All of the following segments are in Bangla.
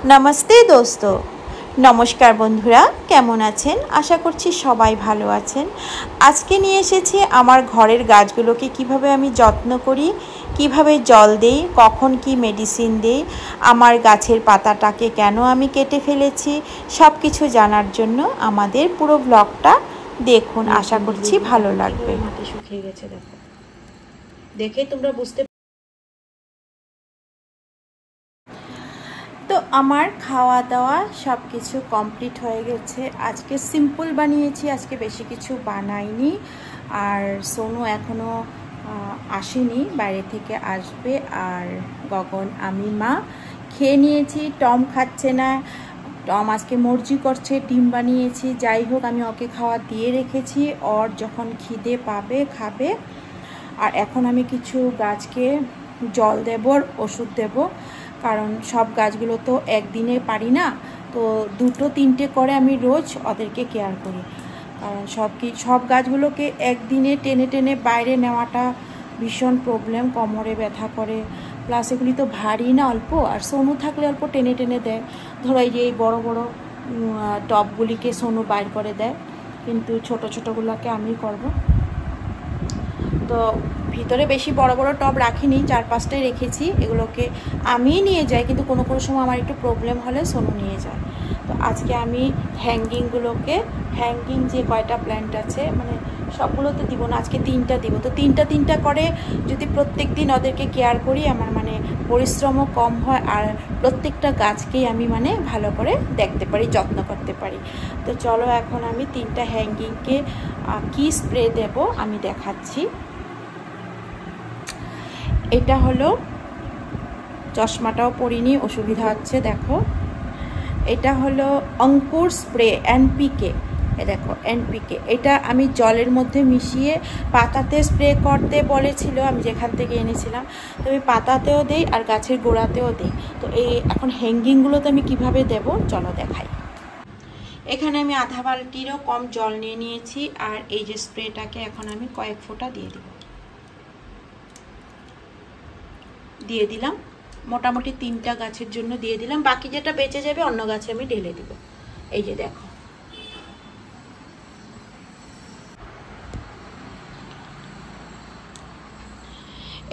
नमस्ते दोस्तों नमस्कार बंधुरा केमन आছেন आशा करছি সবাই ভালো আছেন। আজকে নিয়ে এসেছি আমার ঘরের গাছগুলোকে কিভাবে আমি যত্ন করি, কিভাবে জল দেই, কখন কি মেডিসিন দেই, আমার গাছের পাতাটাকে কেন আমি কেটে ফেলেছি সব কিছু জানার জন্য আমাদের পুরো ব্লগটা দেখুন। আশা করছি ভালো লাগবে। মাটি শুকিয়ে গেছে দেখো, দেখে তোমরা বুঝতে। তো আমার খাওয়া দাওয়া সব কিছু কমপ্লিট হয়ে গেছে। আজকে সিম্পল বানিয়েছি, আজকে বেশি কিছু বানাইনি। আর সোনু এখনও আসেনি, বাইরে থেকে আসবে। আর গগন আমি মা খেয়ে নিয়েছি। টম খাচ্ছে না, টম আজকে মর্জি করছে, ডিম বানিয়েছি। যাই হোক, আমি ওকে খাওয়া দিয়ে রেখেছি, ওর যখন খিদে পাবে খাবে। আর এখন আমি কিছু গাছকে জল দেব, ওষুধ দেব, কারণ সব গাছগুলো তো একদিনে পারি না। তো দুটো তিনটে করে আমি রোজ ওদেরকে কেয়ার করি, কারণ সব গাছগুলোকে একদিনে টেনে টেনে বাইরে নেওয়াটা ভীষণ প্রবলেম, কোমরে ব্যথা করে। প্লাস এগুলি তো ভারী না অল্প, আর সোনু থাকলে অল্প টেনে টেনে দেয়। ধরো এই যে এই বড়ো বড়ো টবগুলিকে সোনু বাইর করে দেয়, কিন্তু ছোট ছোটোগুলোকে আমি করব। তো ভিতরে বেশি বড় বড় টব রাখিনি, 4-5টাই রেখেছি। এগুলোকে আমি নিয়ে যাই, কিন্তু কোনো কোনো সময় আমার একটু প্রবলেম হলে সোনু নিয়ে যায়। তো আজকে আমি হ্যাঙ্গিংগুলোকে, হ্যাঙ্গিং যে কয়টা প্ল্যান্ট আছে, মানে সবগুলোতে দিব না, আজকে 3টা দিব। তো তিনটা করে যদি প্রত্যেক দিন ওদেরকে কেয়ার করি, আমার মানে পরিশ্রমও কম হয়, আর প্রত্যেকটা গাছকেই আমি মানে ভালো করে দেখতে পারি, যত্ন করতে পারি। তো চলো এখন আমি 3টা হ্যাঙ্গিংকে কি স্প্রে দেব আমি দেখাচ্ছি। এটা হলো, চশমাটাও পরিনি, অসুবিধা হচ্ছে দেখো। এটা হলো অঙ্কুর স্প্রে এনপিকে, দেখো এনপিকে। এটা আমি জলের মধ্যে মিশিয়ে পাতাতে স্প্রে করতে বলেছিল, আমি যেখান থেকে এনেছিলাম। তো আমি পাতাতেও দেই আর গাছের গোড়াতেও দিই। তো এই এখন হ্যাঙ্গিংগুলোতে আমি কিভাবে দেব চলো দেখাই। এখানে আমি আধা বালতিরও কম জল নিয়ে নিয়েছি, আর এই যে স্প্রেটাকে এখন আমি কয়েক ফোঁটা দিয়ে দিলাম। মোটামুটি 3টা গাছের জন্য দিয়ে দিলাম, বাকি যেটা বেঁচে যাবে অন্য গাছে আমি ঢেলে দিব। এই যে দেখো,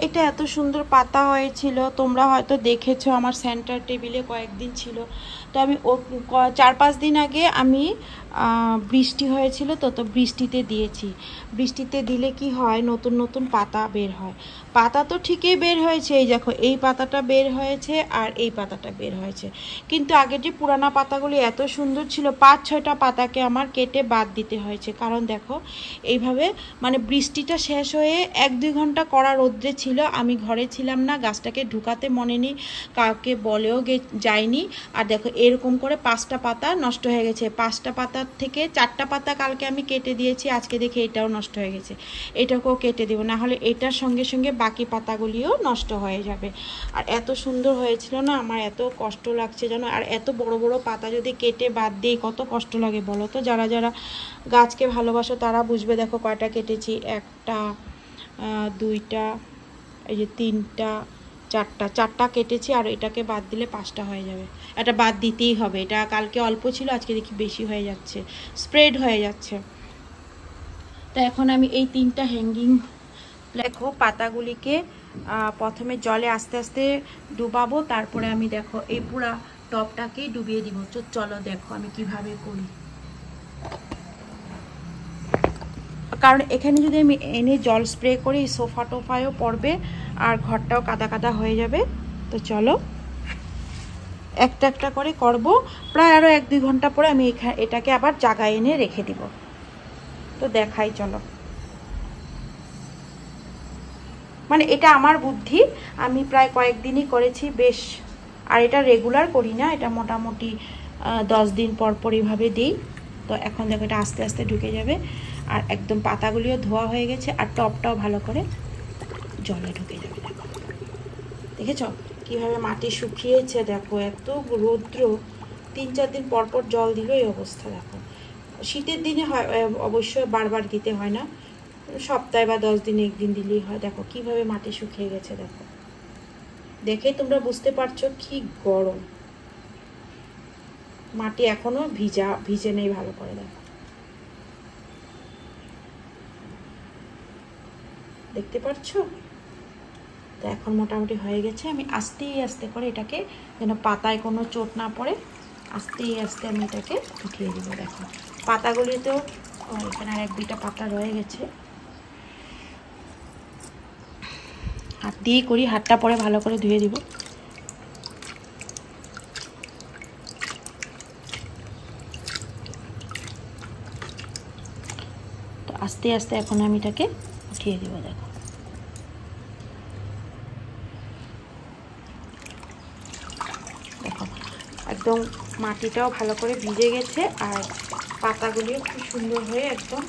এটা এত সুন্দর পাতা হয়েছিল, তোমরা হয়তো দেখেছো আমার সেন্টার টেবিলে কয়েকদিন ছিল। তো আমি 4-5 দিন আগে আমি বৃষ্টি হয়েছিল, তো বৃষ্টিতে দিয়েছি। বৃষ্টিতে দিলে কি হয়, নতুন নতুন পাতা বের হয়। পাতা তো ঠিকই বের হয়েছে, এই দেখো এই পাতাটা বের হয়েছে আর এই পাতাটা বের হয়েছে। কিন্তু আগে যে পুরানা পাতাগুলি এত সুন্দর ছিল, 5-6টা পাতাকে আমার কেটে বাদ দিতে হয়েছে। কারণ দেখো এইভাবে, মানে বৃষ্টিটা শেষ হয়ে 1-2 ঘন্টা কড়া রোদ্রে ছিল, আমি ঘরে ছিলাম না, গাছটাকে ঢুকাতে মনে নেই, কাউকে বলেও যায়নি। আর দেখো এরকম করে 5টা পাতা নষ্ট হয়ে গেছে। 5টা পাতার থেকে 4টা পাতা কালকে আমি কেটে দিয়েছি, আজকে দেখে এটাও নষ্ট হয়ে গেছে। এটাকেও কেটে দেবো, না হলে এটার সঙ্গে সঙ্গে বাকি পাতাগুলিও নষ্ট হয়ে যাবে। আর এত সুন্দর হয়েছিল না, আমার এত কষ্ট লাগছে জানো। আর এত বড় বড় পাতা যদি কেটে বাদ দিই কত কষ্ট লাগে বলো তো। যারা যারা গাছকে ভালোবাসো তারা বুঝবে। দেখো কয়টা কেটেছি, 1টা 2টা, এই যে 3টা 4টা কেটেছি, আর এটাকে বাদ দিলে 5টা হয়ে যাবে। এটা বাদ দিতেই হবে, এটা কালকে অল্প ছিল, আজকে দেখি বেশি হয়ে যাচ্ছে, স্প্রেড হয়ে যাচ্ছে। তো এখন আমি এই 3টা হ্যাঙ্গিং, দেখো পাতাগুলিকে প্রথমে জলে আস্তে আস্তে ডুবাবো, তারপরে আমি দেখো এই পুরা টবটাকেই ডুবিয়ে দিব। চলো দেখো আমি কিভাবে করি। কারণ এখানে যদি আমি এনে জল স্প্রে করি, সোফা টোফায়ও পড়বে আর ঘরটাও কাদা কাদা হয়ে যাবে। তো চলো একটা একটা করে করব। প্রায় আরও 1-2 ঘন্টা পরে আমি এটাকে আবার জায়গায় এনে রেখে দিব। তো দেখাই চলো, মানে এটা আমার বুদ্ধি, আমি প্রায় কয়েকদিনই করেছি বেশ। আর এটা রেগুলার করি না, এটা মোটামুটি 10 দিন পর পর এইভাবে দিই। তো এখন দেখো এটা আস্তে আস্তে ঢুকে যাবে, আর একদম পাতাগুলিও ধোয়া হয়ে গেছে, আর টবটাও ভালো করে জলে ঢুকে যাবে। দেখো দেখেছ কীভাবে মাটি শুকিয়েছে, দেখো এত রৌদ্র, 3-4 দিন পর পর জল দিল এই অবস্থা। দেখো শীতের দিনে হয় অবশ্যই বারবার দিতে হয় না, সপ্তাহে বা 10 দিনে 1 দিন দিলেই হয়। দেখো কিভাবে মাটি শুকিয়ে গেছে, দেখো দেখে তোমরা বুঝতে পারছো কি গরম। মাটি এখনো ভিজে নেই ভালো করে। দেখো, দেখতে পাচ্ছ? তো এখন মোটামুটি হয়ে গেছে। আমি আস্তে আস্তে করে এটাকে, যেন পাতায় কোনো চোট না পড়ে, আস্তে আস্তে আমি এটাকে উঠিয়ে দিব। দেখো পাতাগুলিতেও এখানে আর 1-2টা পাতা রয়ে গেছে। হাত দিয়েই করি, হাতটা পরে ভালো করে ধুয়ে দিব। তো আস্তে আস্তে এখন আমি এটাকে উঠিয়ে দিব। দেখো দেখো একদম মাটিটাও ভালো করে ভিজে গেছে, আর পাতাগুলিও খুব সুন্দর হয়ে একদম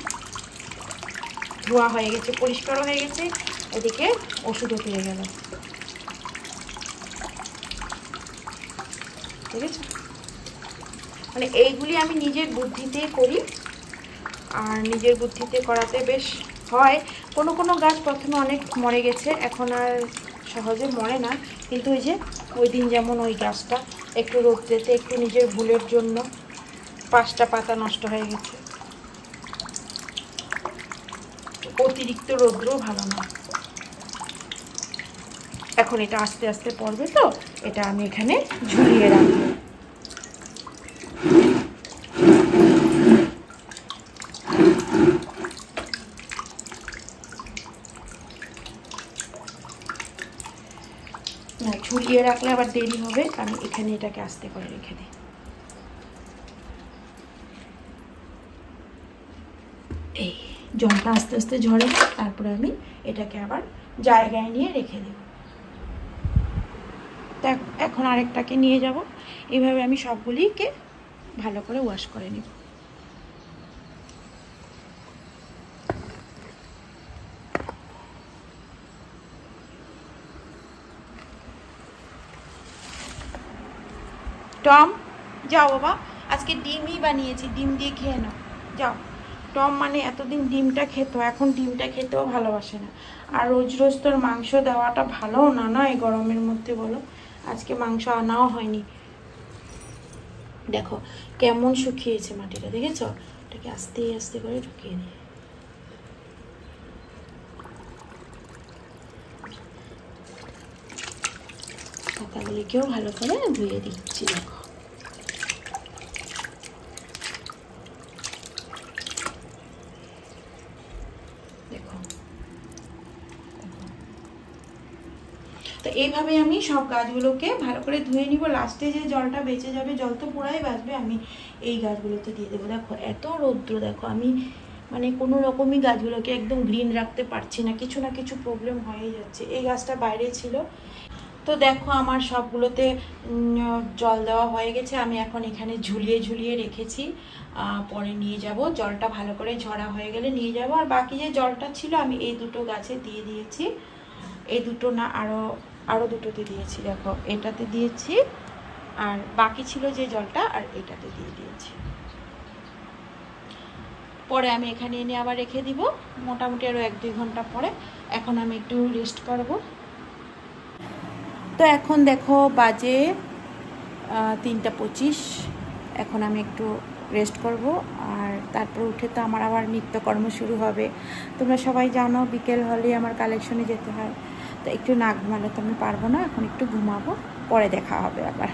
ধোয়া হয়ে গেছে, পরিষ্কারও হয়ে গেছে। এদিকে ওষুধও পেয়ে গেল। ঠিক আছে, মানে এইগুলি আমি নিজের বুদ্ধিতে করি, আর নিজের বুদ্ধিতে করাতে বেশ হয়। কোনো কোনো গাছ প্রথমে অনেক মরে গেছে, এখন আর সহজে মরে না। কিন্তু ওই যে ওই দিন যেমন ওই গাছটা একটু রোদ্রেতে, একটু নিজের ভুলের জন্য 5টা পাতা নষ্ট হয়ে গেছে। অতিরিক্ত রৌদ্রও ভালো না। এখন এটা আস্তে আস্তে পড়বে, তো এটা আমি এখানে ঝুলিয়ে রাখবো। না, ঝুলিয়ে রাখলে আবার দেরি হবে, আমি এখানে এটাকে আস্তে করে রেখে দিই। এই জলটা আস্তে আস্তে ঝরে, তারপরে আমি এটাকে আবার জায়গায় নিয়ে রেখে দেব। তো এখন আরেকটাকে নিয়ে যাব। এইভাবে আমি সবগুলিকে ভালো করে ওয়াশ করে নেব। টম যাও বাবা, আজকে ডিমই বানিয়েছি, ডিম দিয়ে খেয়ে নাও, যাও। টম মানে এতদিন ডিমটা খেত, এখন ডিমটা খেতেও ভালোবাসে না। আর রোজ রোজ তোর মাংস দেওয়াটা ভালোও না, না এই গরমের মধ্যে, বলো। আজকে মাংস আনাও হয়নি। দেখো কেমন শুকিয়েছে মাটিটা, দেখেছ? এটাকে আস্তে আস্তে করে ঢুকিয়ে দিই। পাতাগুলিকেও ভালো করে ধুয়ে দিচ্ছি। দেখো দেখো, তো এইভাবে আমি সব গাছগুলোকে ভালো করে ধুয়ে নিব। লাস্টে যে জলটা বেঁচে যাবে, জল তো পুরাই বাঁচবে, আমি এই গাছগুলোতে দিয়ে দেবো। দেখো এত রৌদ্র, দেখো আমি মানে কোনো রকমই গাছগুলোকে একদম গ্রিন রাখতে পারছি না, কিছু না কিছু প্রবলেম হয়েই যাচ্ছে। এই গাছটা বাইরে ছিল। তো দেখো আমার সবগুলোতে জল দেওয়া হয়ে গেছে। আমি এখন এখানে ঝুলিয়ে ঝুলিয়ে রেখেছি, পরে নিয়ে যাব। জলটা ভালো করে ঝরা হয়ে গেলে নিয়ে যাব। আর বাকি যে জলটা ছিল আমি এই দুটো গাছে দিয়ে দিয়েছি। এই দুটো না, আরও দুটোতে দিয়েছি। দেখো এটাতে দিয়েছি, আর বাকি ছিল যে জলটা, আর এটাতে দিয়ে দিয়েছি। পরে আমি এখানে এনে আবার রেখে দিব, মোটামুটি আরও 1-2 ঘন্টা পরে। এখন আমি একটু রেস্ট করব। তো এখন দেখো বাজে 3টা 25। এখন আমি একটু রেস্ট করব, আর তারপর উঠে তো আমার আবার নিত্যকর্ম শুরু হবে। তোমরা সবাই জানো বিকেল হলে আমার কালেকশনে যেতে হয়। তো একটু না ঘুমালে তো আমি পারবো না, এখন একটু ঘুমাবো, পরে দেখা হবে আবার।